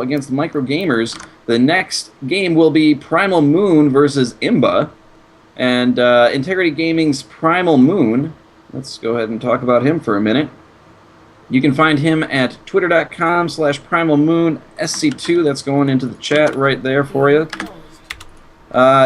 against MicroGamerZ. The next game will be Primal Moon versus Imba. And Integrity Gaming's Primal Moon, let's go ahead and talk about him for a minute. You can find him at twitter.com/primalmoon SC2. That's going into the chat right there for you.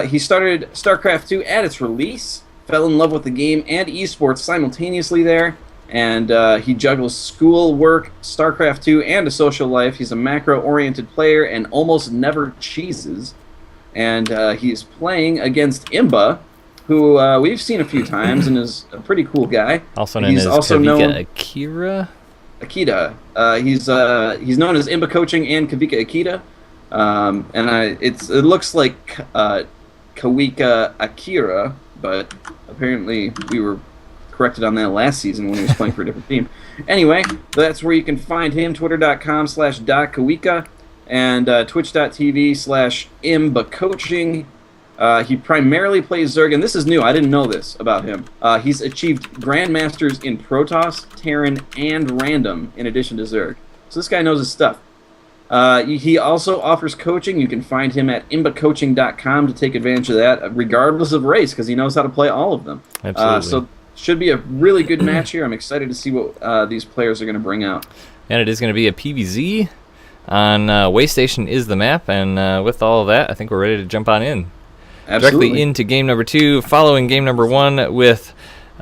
He started StarCraft 2 at its release, fell in love with the game and esports simultaneously there, and he juggles school, work, StarCraft 2, and a social life. He's a macro-oriented player and almost never cheeses. And he's playing against Imba, who we've seen a few times and is a pretty cool guy. Also known as Kavika Akira. Akita. He's known as Imba Coaching and Kavika Akita. It looks like Kawika Akira, but apparently we were corrected on that last season when he was playing for a different team. Anyway, that's where you can find him, twitter.com/.kawika and twitch.tv/imbacoaching. He primarily plays Zerg, and this is new. I didn't know this about him. He's achieved Grandmasters in Protoss, Terran, and Random, in addition to Zerg. So this guy knows his stuff. He also offers coaching. You can find him at imbacoaching.com to take advantage of that, regardless of race, because he knows how to play all of them. Absolutely. So should be a really good match here. I'm excited to see what these players are going to bring out. And it is going to be a PvZ on Waystation is the map, and with all of that, I think we're ready to jump on in. Absolutely. Directly into game number 2, following game number 1 with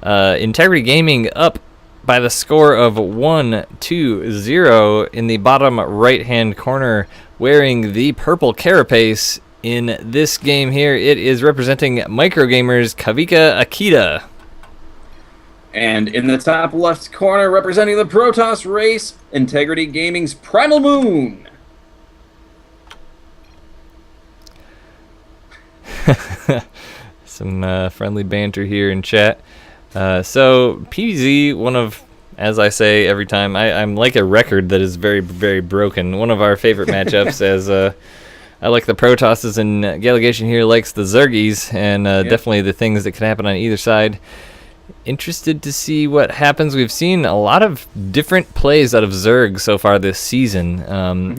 Integrity Gaming up by the score of 1-2-0 in the bottom right-hand corner, wearing the purple carapace. In this game here, it is representing MicroGamerZ Kavika Akita. And in the top left corner, representing the Protoss race, Integrity Gaming's Primal Moon. Some friendly banter here in chat. So PvZ, one of, as I say every time, I'm like a record that is very, very broken. One of our favorite matchups, as I like the Protosses, and Gallegation here likes the Zergies, and definitely the things that can happen on either side. Interested to see what happens. We've seen a lot of different plays out of Zerg so far this season,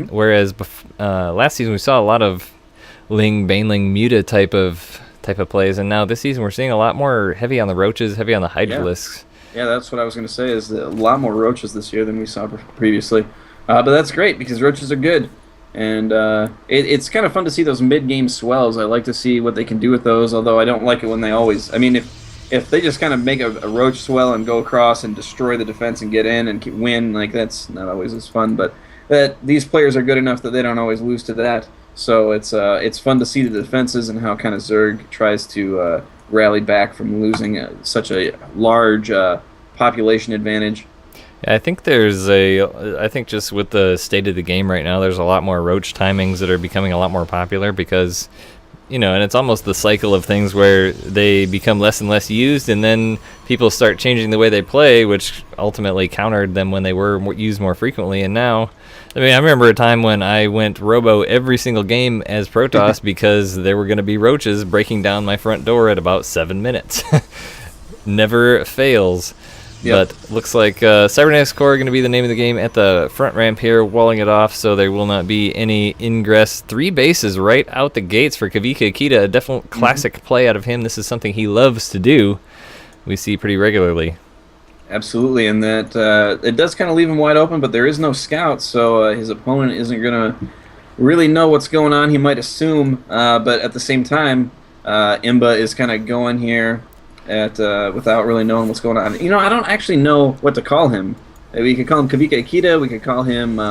whereas last season we saw a lot of Ling, Baneling, Muta type of plays, and now this season we're seeing a lot more heavy on the Roaches, heavy on the Hydralisks. Yeah, that's what I was going to say, is a lot more Roaches this year than we saw previously. But that's great, because Roaches are good. And it's kind of fun to see those mid-game swells. I like to see what they can do with those, although I don't like it when they always... I mean, if they just kind of make a Roach swell and go across and destroy the defense and get in and win, like, that's not always as fun. But these players are good enough that they don't always lose to that. So it's fun to see the defenses and how kind of Zerg tries to rally back from losing such a large population advantage. Yeah, I think I think just with the state of the game right now, there's a lot more Roach timings that are becoming a lot more popular because, and it's almost the cycle of things where they become less and less used, and then people start changing the way they play, which ultimately countered them when they were used more frequently. And now, I mean, I remember a time when I went Robo every single game as Protoss because there were going to be Roaches breaking down my front door at about 7 minutes. Never fails. Yep. But looks like Cybernetics Core going to be the name of the game at the front ramp here, walling it off, so there will not be any ingress. 3 bases right out the gates for Kavika Akita, a definite classic play out of him. This is something he loves to do. We see pretty regularly. Absolutely, and that it does kind of leave him wide open, but there is no scout, so his opponent isn't going to really know what's going on. He might assume, but at the same time, Imba is kind of going here without really knowing what's going on. I don't actually know what to call him. We could call him Kavika Akita, we could call him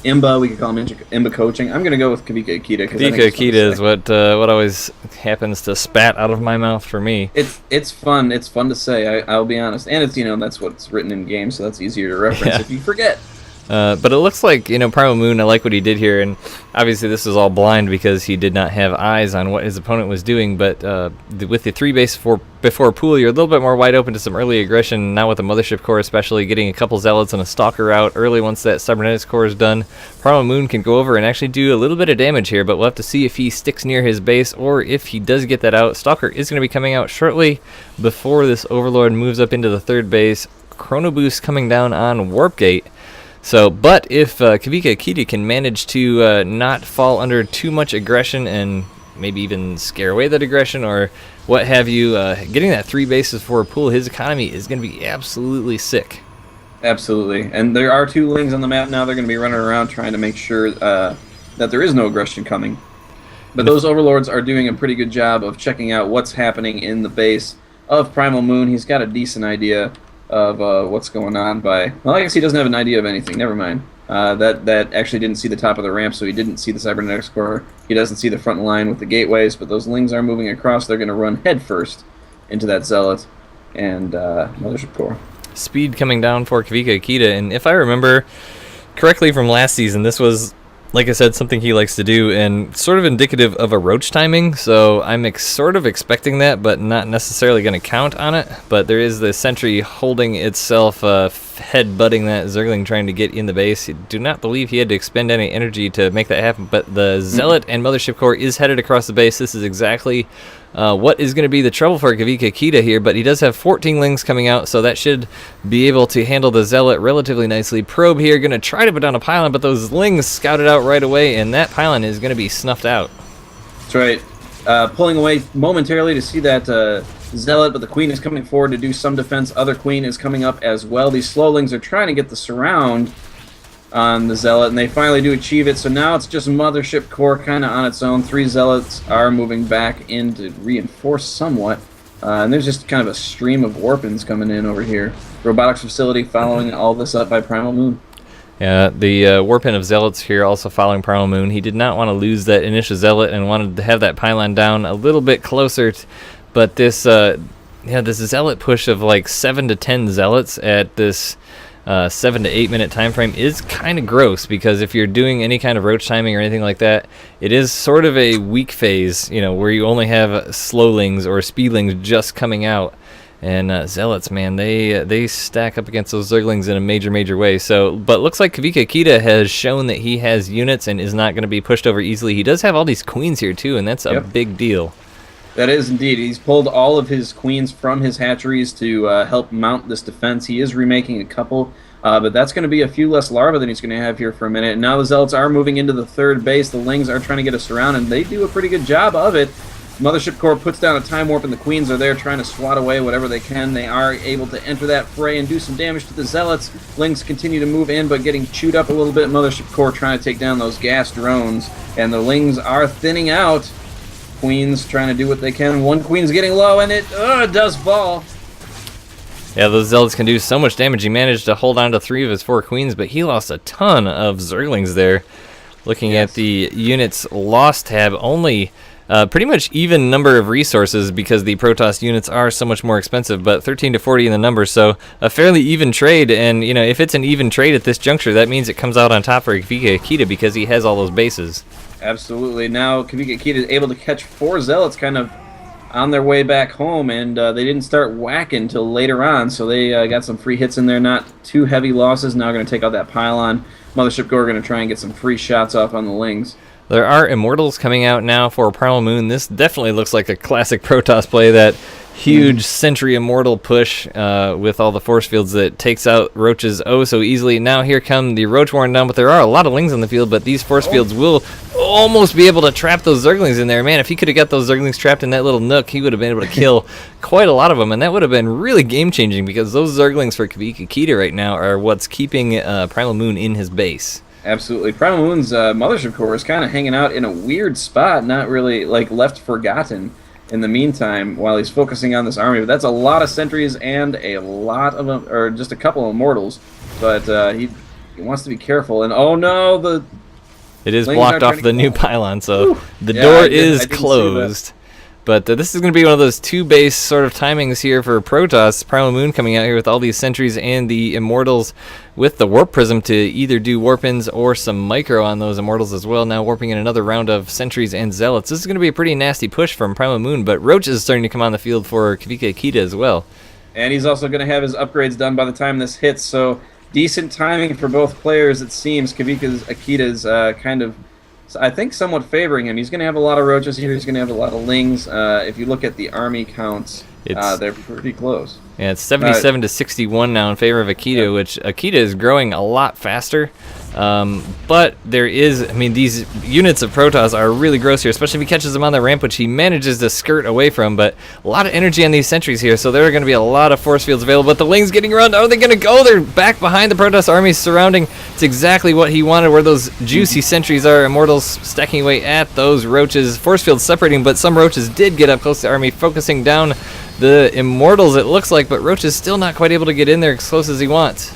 Imba, we could call him Imba Coaching. I'm going to go with Kavika Akita. Kavika Akita is what always happens to spat out of my mouth for me. It's fun. It's fun to say, I'll be honest. And it's that's what's written in game, so that's easier to reference if you forget. But it looks like, Primal Moon, I like what he did here, and obviously this is all blind because he did not have eyes on what his opponent was doing, but with the 3 base before pool, you're a little bit more wide open to some early aggression, now with the Mothership Core especially, getting a couple Zealots and a Stalker out early once that Cybernetics Core is done. Primal Moon can go over and actually do a little bit of damage here, but we'll have to see if he sticks near his base or if he does get that out. Stalker is going to be coming out shortly before this Overlord moves up into the 3rd base. Chrono Boost coming down on Warp Gate. So, but if Kavika Akita can manage to not fall under too much aggression and maybe even scare away that aggression or what have you, getting that 3 bases for a pool, his economy is going to be absolutely sick. Absolutely. And there are 2 lings on the map now. They're going to be running around trying to make sure that there is no aggression coming. But those overlords are doing a pretty good job of checking out what's happening in the base of Primal Moon. He's got a decent idea of what's going on by... Well, I guess he doesn't have an idea of anything. Never mind. That actually didn't see the top of the ramp, so he didn't see the cybernetics core. He doesn't see the front line with the gateways, but those lings are moving across. They're going to run headfirst into that zealot and mothership core. Speed coming down for Kavika Akita, and if I remember correctly from last season, this was, like I said, something he likes to do and sort of indicative of a roach timing, so I'm sort of expecting that, but not necessarily going to count on it. But there is the sentry holding itself, head-butting that Zergling trying to get in the base. I do not believe he had to expend any energy to make that happen, but the Zealot and Mothership Core is headed across the base. This is exactly what is going to be the trouble for Kavika Akita here, but he does have 14 lings coming out, so that should be able to handle the Zealot relatively nicely. Probe here, going to try to put down a pylon, but those lings scouted out right away, and that pylon is going to be snuffed out. That's right. Pulling away momentarily to see that Zealot, but the Queen is coming forward to do some defense. Other Queen is coming up as well. These slowlings are trying to get the surround on the Zealot, and they finally do achieve it. So now it's just Mothership Core kind of on its own. 3 Zealots are moving back in to reinforce somewhat. And there's just kind of a stream of Warpins coming in over here. Robotics facility following all this up by Primal Moon. Yeah, the Warpin of Zealots here also following Primal Moon. He did not want to lose that initial Zealot and wanted to have that pylon down a little bit closer. But this, this Zealot push of like 7 to 10 Zealots at this 7 to 8 minute time frame is kind of gross, because if you're doing any kind of roach timing or anything like that, it is sort of a weak phase, where you only have slowlings or speedlings just coming out. And Zealots, man, they stack up against those Zerglings in a major way. So, but looks like Kavika Akita has shown that he has units and is not going to be pushed over easily. He does have all these queens here too, and that's a big deal. That is indeed. He's pulled all of his queens from his hatcheries to help mount this defense. He is remaking a couple, but that's going to be a few less larvae than he's going to have here for a minute. And now the Zealots are moving into the 3rd base. The Lings are trying to get us around, and they do a pretty good job of it. Mothership Core puts down a time warp, and the Queens are there trying to swat away whatever they can. They are able to enter that fray and do some damage to the Zealots. Lings continue to move in, but getting chewed up a little bit. Mothership Core trying to take down those gas drones, and the Lings are thinning out. Queens trying to do what they can. One Queen's getting low, and it does fall. Yeah, those Zealots can do so much damage. He managed to hold on to 3 of his 4 Queens, but he lost a ton of Zerglings there. Looking at the units lost tab, only pretty much even number of resources, because the Protoss units are so much more expensive, but 13 to 40 in the numbers, so a fairly even trade. And if it's an even trade at this juncture, that means it comes out on top for Kavika Akita because he has all those bases. Absolutely. Now Kavika Akita is able to catch 4 Zealots kind of on their way back home, and they didn't start whacking until later on, so they got some free hits in there. Not too heavy losses. Now going to take out that pylon. Mothership Core going to try and get some free shots off on the Lings. There are Immortals coming out now for Primal Moon. This definitely looks like a classic Protoss play, that huge Sentry Immortal push with all the force fields that takes out Roaches oh so easily. Now here come the Roach Warren down, but there are a lot of Lings on the field, but these force fields will almost be able to trap those Zerglings in there. Man, if he could have got those Zerglings trapped in that little nook, he would have been able to kill quite a lot of them, and that would have been really game-changing, because those Zerglings for Kavika Akita right now are what's keeping Primal Moon in his base. Absolutely. Primal Moon's Mothership Core is kind of hanging out in a weird spot, not really left forgotten in the meantime while he's focusing on this army. But that's a lot of sentries and a lot of them, or just a couple of immortals. But he wants to be careful. And oh no, it is blocked off the new pylon, so the door is closed. But this is going to be one of those 2-base sort of timings here for Protoss. Primal Moon coming out here with all these sentries and the Immortals with the Warp Prism to either do Warpins or some Micro on those Immortals as well. Now warping in another round of sentries and Zealots. This is going to be a pretty nasty push from Primal Moon, but Roach is starting to come on the field for Kavika Akita as well. And he's also going to have his upgrades done by the time this hits, so decent timing for both players, it seems. Kavika Akita's kind of, I think, somewhat favoring him. He's going to have a lot of Roaches here. He's going to have a lot of Lings. If you look at the army counts, They're pretty close. Yeah, it's 77 to 61 now in favor of Akita, which Akita is growing a lot faster. But there is, I mean, these units of Protoss are really gross here, especially if he catches them on the ramp, which he manages to skirt away from. But a lot of energy on these sentries here, so there are going to be a lot of force fields available. But the Ling's getting run. Are they going to go? They're back behind the Protoss army surrounding. It's exactly what he wanted, where those juicy sentries are. Immortals stacking away at those roaches. Force fields separating, but some roaches did get up close to the army, focusing down the Immortals, it looks like, but Roach is still not quite able to get in there as close as he wants.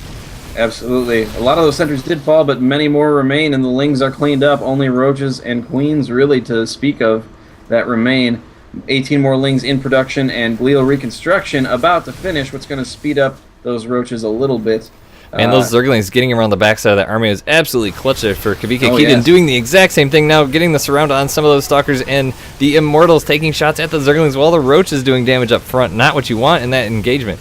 Absolutely. A lot of those sentries did fall, but many more remain, and the Lings are cleaned up. Only Roaches and Queens, really, to speak of, that remain. 18 more Lings in production, and Glial Reconstruction about to finish, what's going to speed up those Roaches a little bit. And those Zerglings getting around the backside of that army was absolutely clutch there for Kavika Oh, Keaton, yes. doing the exact same thing now, getting the surround on some of those Stalkers, and the Immortals taking shots at the Zerglings while the Roach is doing damage up front. Not what you want in that engagement.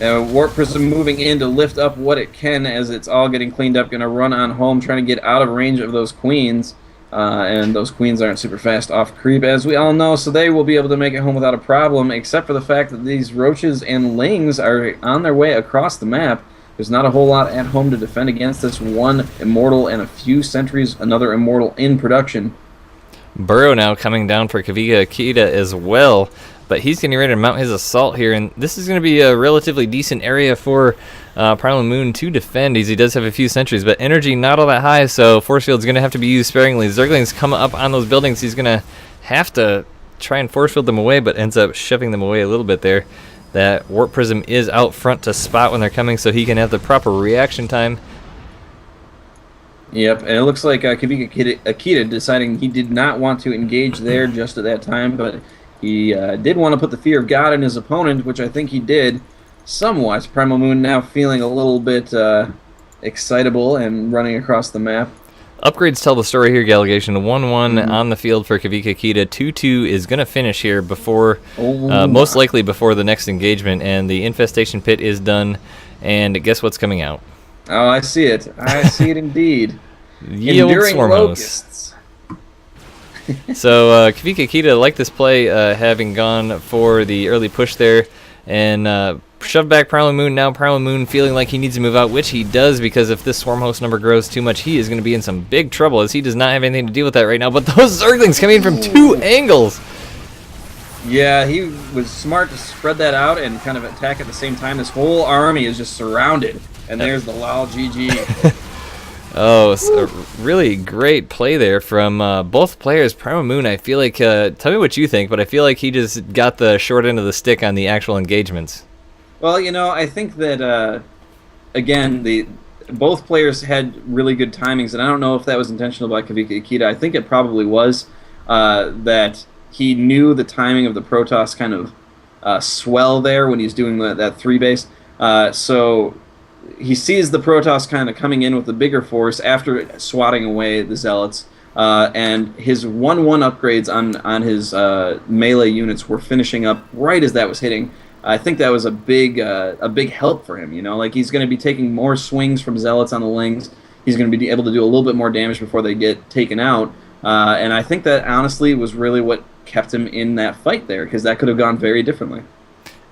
Warp Prism moving in to lift up what it can as it's all getting cleaned up. Going to run on home, trying to get out of range of those Queens. And those Queens aren't super fast off creep, as we all know, so they will be able to make it home without a problem, except for the fact that these Roaches and Lings are on their way across the map. There's not a whole lot at home to defend against this one Immortal and a few sentries, another Immortal in production. Burrow now coming down for Kavika Akita as well, but he's getting ready to mount his assault here, and this is going to be a relatively decent area for Primal Moon to defend, as he does have a few sentries, but energy not all that high, so force field's going to have to be used sparingly. Zerglings come up on those buildings. He's going to have to try and force field them away, but ends up shoving them away a little bit there. That Warp Prism is out front to spot when they're coming, so he can have the proper reaction time. Yep, and it looks like Kavika Akita deciding he did not want to engage there just at that time, but he did want to put the fear of God in his opponent, which I think he did somewhat. Primal Moon now feeling a little bit excitable and running across the map. Upgrades tell the story here, Gallegation. 1-1 on the field for Kavika Akita. 2-2 is going to finish here before, most likely before the next engagement, and the Infestation Pit is done, and guess what's coming out? Oh, I see it. I see it indeed. Yield Enduring Swarmos. Locusts. So Kavika Akita liked this play, having gone for the early push there, and shoved back Primal Moon. Now Primal Moon feeling like he needs to move out, which he does, because if this Swarm Host number grows too much, he is going to be in some big trouble, as he does not have anything to deal with that right now. But those Zerglings coming in from two angles. Yeah, he was smart to spread that out and kind of attack at the same time. This whole army is just surrounded, and there's the LOL GG. Oh, so a really great play there from both players. Primal Moon, I feel like, tell me what you think, but I feel like he just got the short end of the stick on the actual engagements. Well, you know, I think that, again, both players had really good timings, and I don't know if that was intentional by Kavika Akita. I think it probably was, that he knew the timing of the Protoss kind of swell there when he's doing that 3-base. So he sees the Protoss kind of coming in with the bigger force after swatting away the Zealots, and his 1-1 upgrades on his melee units were finishing up right as that was hitting. I think that was a big help for him. You know, like he's going to be taking more swings from Zealots on the Lings. He's going to be able to do a little bit more damage before they get taken out. And I think that honestly was really what kept him in that fight there, because that could have gone very differently.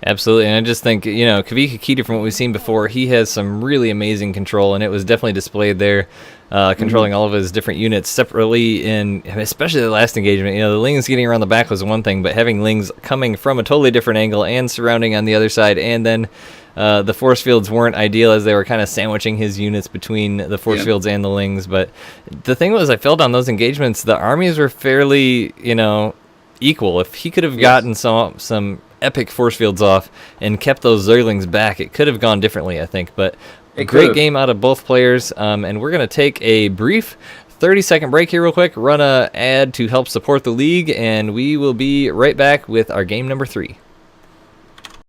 Absolutely, and I just think, you know, Kavika Akita, from what we've seen before, he has some really amazing control, and it was definitely displayed there, controlling all of his different units separately, in especially the last engagement. You know, the Lings getting around the back was one thing, but having Lings coming from a totally different angle and surrounding on the other side, and then the force fields weren't ideal, as they were kind of sandwiching his units between the force fields and the Lings. But the thing was, I felt on those engagements, the armies were fairly, you know, equal. If he could have gotten some epic force fields off and kept those Zerglings back, it could have gone differently, I think. But a great game out of both players, and we're going to take a brief 30-second break here real quick, run a ad to help support the league, and we will be right back with our game number 3.